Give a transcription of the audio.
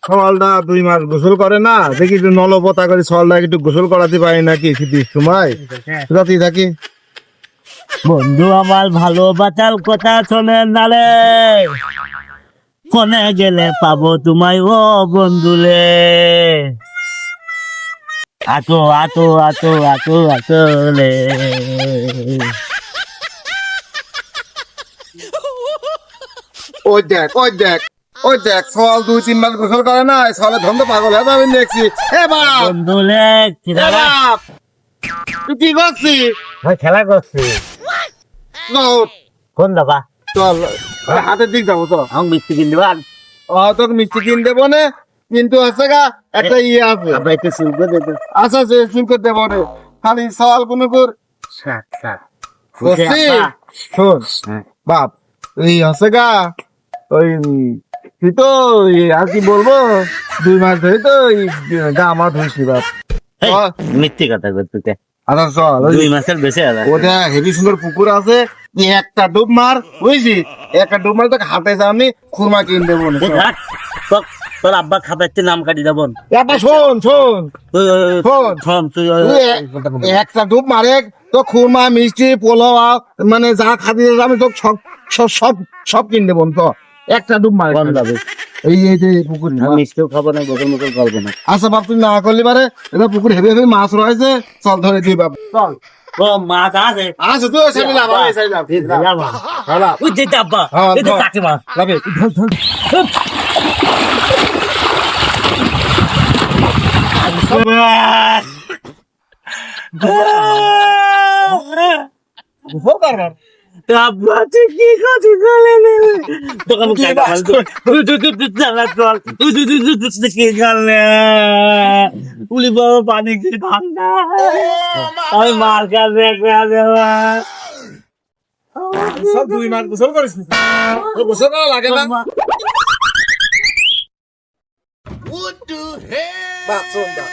সওয়ালটা 2 মাস গোসল করে না, দেখি একটু নলপতা করে সওয়ালটা একটু গোসল করাতে পারি নাকি শীতের সময় রাতে থাকি। বন্ধু আমার ভালো বাঁচাল কথা শোনেন নালে, কোনে গেলে পাবো তোমায় ও বন্ধুলে। আতো আতো আতো আতো আতলে। ওই দেখ ওই দেখ ওই দেখ, সওয়াল 2-3 মাস গোসল করে না, সওয়ালে ধন্দ পাগল হয়ে যাবে দেখছি। এ বাপ, বন্ধুলে এ বাপ, তুই কি করছিস? খেলা করছি। কোন দাবা চল হাতের দিক যাবো তো। আমি মিষ্টি কিন দিবা। তোকে মিষ্টি কিন দেবো না, কিন্তু আছে গা একটা ইয়ে আছে। আবার একটু শুরু করে দেবো। আচ্ছা সে সিল করে দেবো রে, খালি সওয়াল কোনো কর সাত সাত করছি। শোন বাপ, এই আছে গা ওই তুই তো আর কি বলবো, 2 মাস ধরে তো গা আমার ধুইছি বাপ। মিথ্যে কথা করতে। আচ্ছা চল, 2 মাসের বেশি আছে। ওটা হেভি সুন্দর পুকুর আছে, তুই একটা ডুব মার বুঝছি, একটা ডুব মার তোকে হাতে যা আমি খুরমা কিন দেবো না। তোর আব্বা খাবারতে নাম কাটি দেব। একটা শোন শোন শোন, তুই একটা ডুব মারে তো খুরমা মিষ্টি পোলাও মানে যা খাবি আমি তো সব সব সব সব কিন দেবো তো। একটা ডুব মারে যাবে। এই যে পুকুর। মিষ্টিও খাবো না, গোসল মোসল করবো না। আচ্ছা বাপ, তুই না করলি পারে, এটা পুকুর হেভি হেভি মাছ রয়েছে, চল ধরে দিই বাপ চল। ও মাছ আছে। আচ্ছা তুই সাইড লাভ, আমি সাইড লাভ। হ্যাঁ ওই যে আব্বা, এই যে কাকিমা। লাভে আব্বা তুই কি করছিস বলে নে। তোকে আমি খাইতে পারি। তুই চালা চল। তুই কি করলে? উলি বাবা পানি কি ঠান্ডা। আমি মার কাছে দেওয়া। সব 2 মাস গোসল করিস, গোসল করা লাগে না বাপ শোন বাপ।